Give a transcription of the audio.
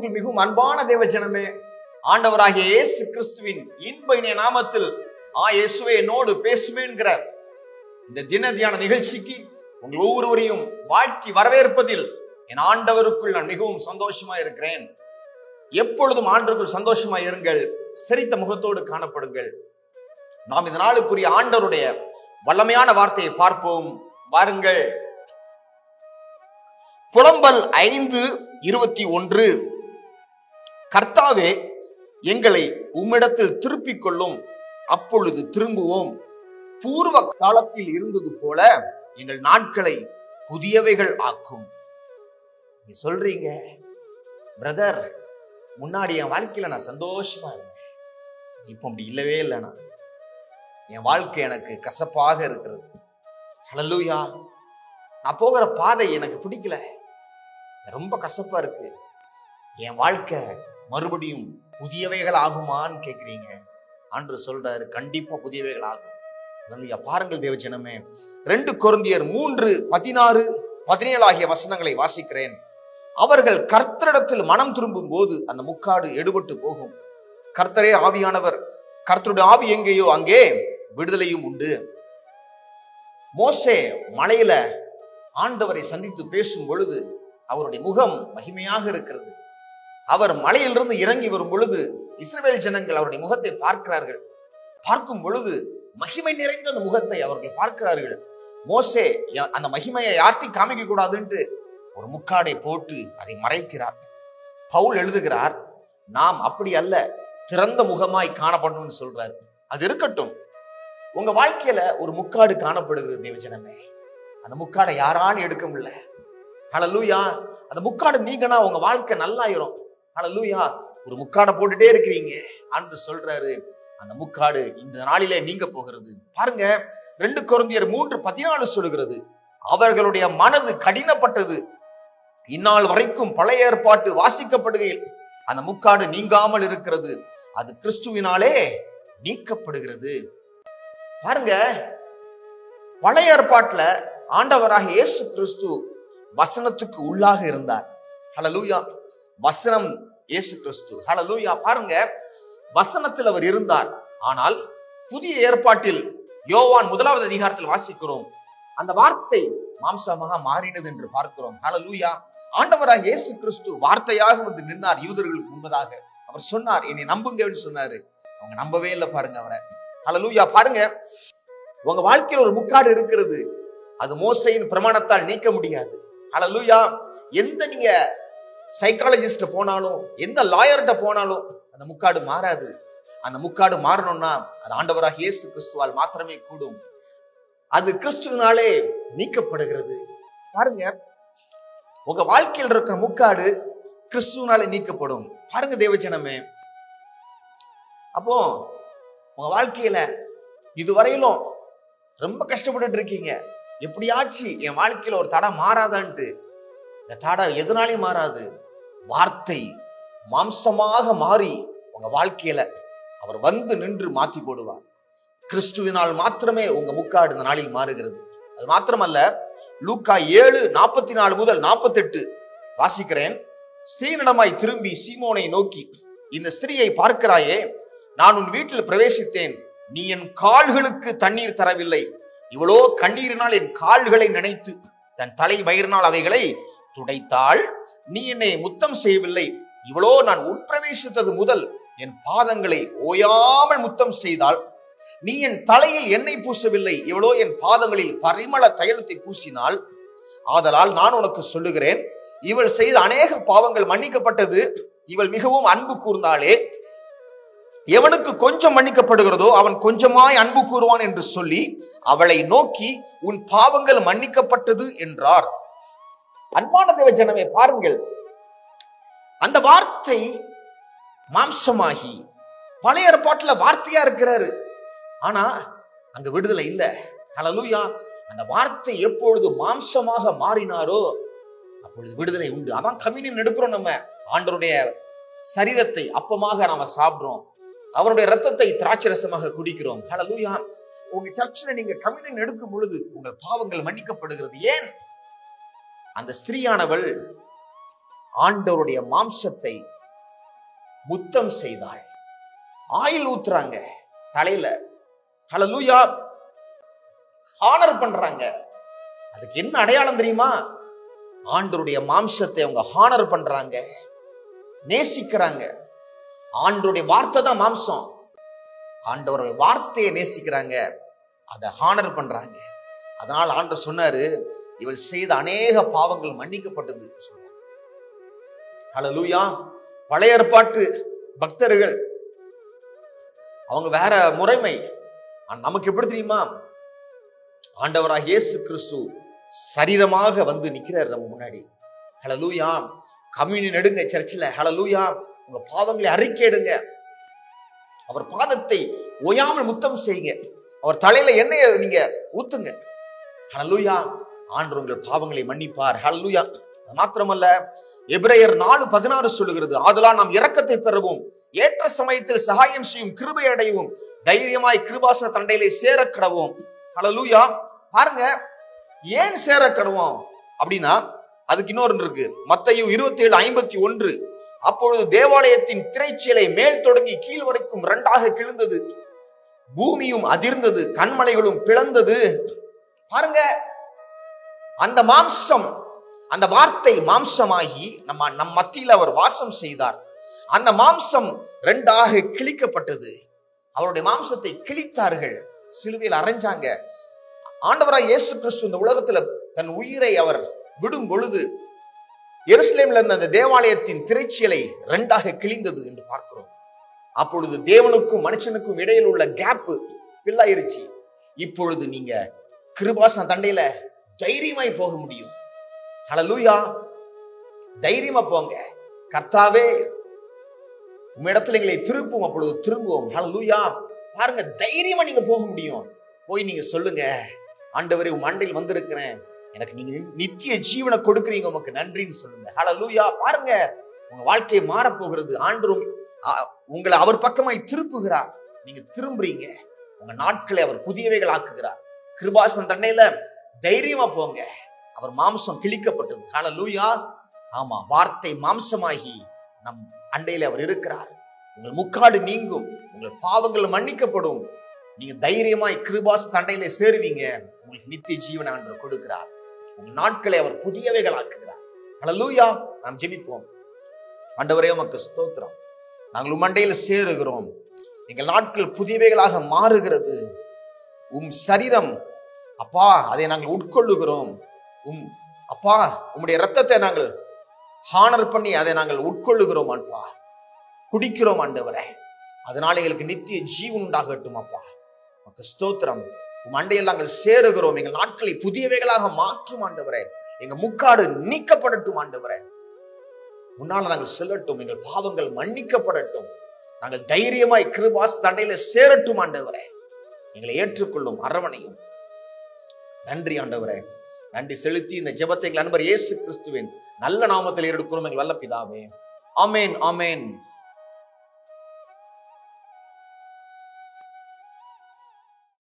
கிறிஸ்துவுக்குள் மிகவும் அன்பான தேவ ஜனமே, ஆண்டவராகிய இயேசு கிறிஸ்துவின் இன்ப இனிய நாமத்தில் இயேசுவே என்னோடு பேசுவேன்கிற இந்த தின தியான நிகழ்ச்சிக்கு உங்கள் ஒவ்வொருவரையும் வாழ்த்தி வரவேற்பதில் என் ஆண்டவருக்குள் நான் மிகவும் சந்தோஷமா இருக்கிறேன். எப்பொழுதும் ஆண்டவருக்குள் சந்தோஷமா இருங்கள், சிரித்த முகத்தோடு காணப்படுங்கள். நாம் இந்த நாளுக்குரிய ஆண்டவருடைய வல்லமையான வார்த்தையை பார்ப்போம். வாருங்கள். புலம்பல் 5:21. கர்த்தாவே, எங்களை உம்மிடத்தில் திருப்பிக் கொள்ளும், அப்பொழுது திரும்புவோம். பூர்வ காலத்தில் இருந்தது போல எங்கள் நாட்களை புதியவைகள் ஆக்கும். நீ சொல்றீங்க, பிரதர், முன்னாடி என் வாழ்க்கையில நான் சந்தோஷமா இருந்தேன், இப்ப அப்படி இல்லவே இல்லைனா என் வாழ்க்கை எனக்கு கசப்பாக இருக்கிறது. ஹல்லேலூயா. நான் போகிற பாதை எனக்கு பிடிக்கல, ரொம்ப கசப்பா இருக்கு. என் வாழ்க்கை மறுபடியும் புதியவைகள் ஆகுமான்னு கேட்கிறீங்க. ஆண்டவர் சொல்றாரு, கண்டிப்பா புதியவைகள் ஆகும். பாருங்கள் தேவ ஜனமே, 2 கொரிந்தியர் 3:16-17 ஆகிய வசனங்களை வாசிக்கிறேன். அவர்கள் கர்த்தரிடத்தில் மனம் திரும்பும் போது அந்த முக்காடு எடுபட்டு போகும். கர்த்தரே ஆவியானவர், கர்த்தருடைய ஆவி எங்கேயோ அங்கே விடுதலையும் உண்டு. மோசே மலையில ஆண்டவரை சந்தித்து பேசும் பொழுது அவருடைய முகம் மகிமையாக இருக்கிறது. அவர் மலையிலிருந்து இறங்கி வரும் பொழுது இஸ்ரவேல் ஜனங்கள் அவருடைய முகத்தை பார்க்கிறார்கள். பார்க்கும் பொழுது மகிமை நிறைந்த அந்த முகத்தை அவர்கள் பார்க்கிறார்கள். மோசே அந்த மகிமையை யார்ட்டையும் காமிக்க கூடாதுன்ட்டு ஒரு முக்காடை போட்டு அதை மறைக்கிறார். பவுல் எழுதுகிறார், நாம் அப்படி அல்ல, திறந்த முகமாய் காணப்படணும்னு சொல்றாரு. அது இருக்கட்டும். உங்க வாழ்க்கையில ஒரு முக்காடு காணப்படுகிறது தேவஜனமே. அந்த முக்காடை யாராலும் எடுக்க முடியல. ஹல்லேலூயா. அந்த முக்காடு நீங்கனா உங்க வாழ்க்கை நல்லாயிரும். ஹல்லேலூயா. ஒரு முக்காடை போட்டுட்டே இருக்கிறீங்க, ஆண்டு சொல்றாரு, அந்த முக்காடு இந்த நாளிலே நீங்க போகிறது. பாருங்க, 2 கொரிந்தியர் 3:14 சொல்லுகிறது, அவர்களுடைய மனது கடினப்பட்டது, இந்நாள் வரைக்கும் பழைய ஏற்பாட்டு வாசிக்கப்படுகையில் அந்த முக்காடு நீங்காமல் இருக்கிறது, அது கிறிஸ்துவினாலே நீக்கப்படுகிறது. பாருங்க, பழைய ஏற்பாட்டுல ஆண்டவராக இயேசு கிறிஸ்து வசனத்துக்கு உள்ளாக இருந்தார். ஹல்லேலூயா. வசனம் இயேசு கிறிஸ்து. ஹல்லேலூயா. பாருங்க, வசனத்தில் அவர் இருந்தார். ஆனால் புதிய ஏற்பாட்டில் யோவான் 1வது அதிகாரத்தில் வாசிக்கிறோம், அந்த வார்த்தை மாம்சமாக மாறினது என்று பார்க்கிறோம். ஹல்லேலூயா. ஆண்டவராக இயேசு கிறிஸ்து வார்த்தையாக வந்து நின்றார் யூதர்களுக்கு முன்பதாக. அவர் சொன்னார், என்னை நம்புங்கன்னு சொன்னாரு. அவங்க நம்பவே இல்லை பாருங்க அவரை. ஹல்லேலூயா. பாருங்க, உங்க வாழ்க்கையில் ஒரு முக்காடு இருக்கிறது, அது மோசையின் பிரமாணத்தால் நீக்க முடியாது. ஹல்லேலூயா. எந்த நீங்க சைக்காலஜிஸ்ட் போனாலும், எந்த லாயர்கிட்ட போனாலும் அந்த முக்காடு மாறாது. அந்த முக்காடு மாறணும்னா அது ஆண்டவராக இயேசு கிறிஸ்துவால் மாத்திரமே கூடும். அது கிறிஸ்துவினாலே நீக்கப்படுகிறது. பாருங்க, உங்க வாழ்க்கையில் இருக்கிற முக்காடு கிறிஸ்துவினாலே நீக்கப்படும். பாருங்க தேவஜனமே, அப்போ உங்க வாழ்க்கையில இதுவரையிலும் ரொம்ப கஷ்டப்பட்டு இருக்கீங்க, எப்படியாச்சு என் வாழ்க்கையில ஒரு தடை மாறாதான்ட்டு. இந்த தடை எதனாலையும் மாறாது. வார்த்தை மாம்சமாக மாறி உங்க வாழ்க்கையில அவர் வந்து நின்று மாத்தி போடுவார். கிறிஸ்துவினால் மாத்திரமே உங்க முக்காடு இந்த நாளில் மாறுகிறது. அது மாத்திரமல்ல, லூக்கா 7:44-48 வாசிக்கிறேன். ஸ்திரீனிடமாய் திரும்பி சீமோனை நோக்கி, இந்த ஸ்திரீயை பார்க்கிறாயே, நான் உன் வீட்டில் பிரவேசித்தேன், நீ என் கால்களுக்கு தண்ணீர் தரவில்லை, இவ்வளோ கண்ணீரினால் என் கால்களை நினைத்து தன் தலை மயிரினால் அவைகளை துடைத்தாள். நீ என்னை முத்தம் செய்யவில்லை, இவ்வளோ நான் உட்பிரவேசித்தது முதல் என் பாதங்களை ஓயாமல் முத்தம் செய்தாள். நீ என் தலையில் எண்ணெய் பூசவில்லை, இவ்வளோ என் பாதங்களில் பரிமள தைலத்தை பூசினாள். ஆதலால் நான் உனக்கு சொல்லுகிறேன், இவள் செய்த அநேக பாவங்கள் மன்னிக்கப்பட்டது, இவள் மிகவும் அன்பு கூர்ந்தாளே. எவனுக்கு கொஞ்சம் மன்னிக்கப்படுகிறதோ அவன் கொஞ்சமாய் அன்பு கூறுவான் என்று சொல்லி அவளை நோக்கி, உன் பாவங்கள் மன்னிக்கப்பட்டது என்றார். அன்பான தேவ ஜனமே, பாருங்கள், அந்த வார்த்தை மாம்சமாகி பழைய ஏற்பாட்டுல வார்த்தையா இருக்கிறாரு, ஆனா அங்க விடுதலை இல்ல. ஹல்லேலூயா. அந்த வார்த்தை எப்பொழுது மாம்சமாக மாறினாரோ அப்பொழுது விடுதலை உண்டு. அதான் கம்யூனியன் எடுக்கிறோம். நம்ம ஆண்டவருடைய சரீரத்தை அப்பமாக நாம சாப்பிடுறோம், அவருடைய ரத்தத்தை திராட்சை ரசமாக குடிக்கிறோம். ஹல்லேலூயா. உங்க சர்ச்சில் நீங்க கம்யூனியன் எடுக்கும் பொழுது உங்கள் பாவங்கள் மன்னிக்கப்படுகிறது. ஏன்? அந்த ஸ்திரீயானவள் ஆண்டவருடைய மாம்சத்தை முத்தம் செய்தாள். ஆயில் ஊத்துறாங்க தலையில. ஹல்லேலூயா. ஹானர் பண்றாங்க. அதுக்கு என்ன அடையாளம் தெரியுமா? ஆண்டவருடைய மாம்சத்தை அவங்க ஹானர் பண்றாங்க, நேசிக்கிறாங்க. ஆண்டவருடைய வார்த்தை தான் மாம்சம். ஆண்டவருடைய வார்த்தையை நேசிக்கிறாங்க, அதை ஹானர் பண்றாங்க. அதனால் ஆண்டவர் சொன்னாரு, இவள் செய்த அநேக பாவங்கள் மன்னிக்கப்பட்டது. ஹல்லேலூயா. பழைய ஏற்பாட்டு பக்தர்கள் அவங்க வேற முறைமை. நமக்கு எப்படி தெரியுமா? ஆண்டவராக இயேசு கிறிஸ்து சரீரமாக வந்து நிக்கிறார் நம்ம முன்னாடி. ஹல்லேலூயா. கம்யூனியன் எடுங்க சர்ச்சில். ஹல்லேலூயா. உங்க பாவங்களை அறிக்கை எடுங்க. அவர் பாதத்தை ஓயாமல் முத்தம் செய்யுங்க. அவர் தலையில எண்ணெயை நீங்க ஊத்துங்க. ஹல்லேலூயா. ஆண்டவர் உங்கள் பாவங்களை மன்னிப்பார். ஹல்லேலூயா. மாத்திரமல்ல, எபிரேயர் 4:16 சொல்லுகிறது, ஆதலால் நாம் இரக்கத்தை பெறவும் ஏற்ற சமயத்தில் சகாயம் செய்யும் கிருபை அடையவும் தைரியமாய் கிருபாசன தண்டையிலே சேர கடவோம். ஹல்லேலூயா. பாருங்க, ஏன் சேர கடவோம் அப்படின்னா அதுக்கு இன்னொரு இருக்கு. மத்தேயு 27:51, அப்பொழுது தேவாலயத்தின் திரைச்சீலை மேல் தொடங்கி கீழ் வரைக்கும் 2ஆக கிழிந்தது, பூமியும் அதிர்ந்தது, கண்மலைகளும் பிளந்தது. பாருங்க, அந்த மாம்சம், அந்த வார்த்தை மாம்சமாகி நம் மத்தியில் அவர் வாசம் செய்தார். அந்த மாம்சம் 2ஆக கிழிக்கப்பட்டது. அவருடைய மாம்சத்தை கிழித்தார்கள், சிலுவையில் அறைஞ்சாங்க. ஆண்டவராய் இயேசு கிறிஸ்து இந்த உலகத்துல தன் உயிரை அவர் விடும் பொழுது எருசலேமில் இருந்த அந்த தேவாலயத்தின் திரைச்சீலை 2ஆக கிழிந்தது என்று பார்க்கிறோம். அப்பொழுது தேவனுக்கும் மனுஷனுக்கும் இடையில் உள்ள கேப் ஃபில் ஆயிருச்சு. இப்பொழுது நீங்க கிருபாசன தண்டையில தைரியமாய் போக முடியும். ஹல்லேலூயா. தைரியமா போங்க. கர்த்தாவே உம்மிடத்தில் எங்களை திருப்பும், அப்பொழுது திரும்புவோம். ஹல்லேலூயா. பாருங்க, தைரியமா நீங்க போக முடியும். போய் நீங்க சொல்லுங்க, ஆண்டவரே உம் மண்டையில் வந்திருக்கிறேன், எனக்கு நீங்க நித்திய ஜீவனை கொடுக்குறீங்க, உமக்கு நன்றின்னு சொல்லுங்க. ஹல்லேலூயா. பாருங்க, உங்க வாழ்க்கை மாறப்போகிறது. ஆண்டவர் உங்களை அவர் பக்கமாய் திருப்புகிறார். நீங்க திரும்புறீங்க. உங்க நாட்களை அவர் புதியவைகள் ஆக்குகிறார். கிருபாசன தண்டையில தைரியமா போங்க. அவர் மாம்சம் கிழிக்கப்பட்டது. ஹல்லேலூயா. ஆமா, வார்த்தை மாம்சமாகி நம் அண்டையில அவர் இருக்கிறார். உங்கள் முக்காடு நீங்கும், உங்கள் பாவங்கள் மன்னிக்கப்படும். நீங்க தைரியமாய் கிருபாசன தண்டையில சேருவீங்க. உங்களுக்கு நித்திய ஜீவனை ஆண்டவர் கொடுக்கிறார். உங்கள் நாட்களை அவர் புதியவைகள் ஆக்குகிறார். ஹல்லேலூயா. நாம் ஜெபிப்போம். ஆண்டவரே, உமக்கு ஸ்தோத்திரம். நாங்கள் உம் மண்டையில் சேருகிறோம். எங்கள் நாட்கள் புதியவைகளாக மாறுகிறது. உம் சரீரம் அப்பா, அதை நாங்கள் உட்கொள்ளுகிறோம். அப்பா, உம்முடைய இரத்தத்தை நாங்கள் ஹானர் பண்ணி அதை நாங்கள் உட்கொள்ளுகிறோம் அப்பா, குடிக்கிறோம் ஆண்டவரே. அதனால எங்களுக்கு நித்திய ஜீவன் உண்டாகட்டும் அப்பா. உமக்கு ஸ்தோத்திரம். உம் அண்டையில் நாங்கள் சேருகிறோம். எங்கள் நாட்களை புதியவைகளாக மாற்றும் ஆண்டவரே. எங்க முக்காடு நீக்கப்படட்டும் ஆண்டவரே. முன்னால நாங்கள் செல்லட்டும். எங்கள் பாவங்கள் மன்னிக்கப்படட்டும். நாங்கள் தைரியமாய் கிருபாசன தண்டையில சேரட்டும் ஆண்டவரே. எங்களை ஏற்றுக்கொள்ளும், அரவணையும். நன்றி ஆண்டவரே. நன்றி செலுத்தி இந்த ஜெபத்தை எங்கள் அன்பர் இயேசு கிறிஸ்துவின் நல்ல நாமத்தில் எடுக்கிறோம் எங்கள் வல்ல பிதாவே. ஆமேன், ஆமேன்.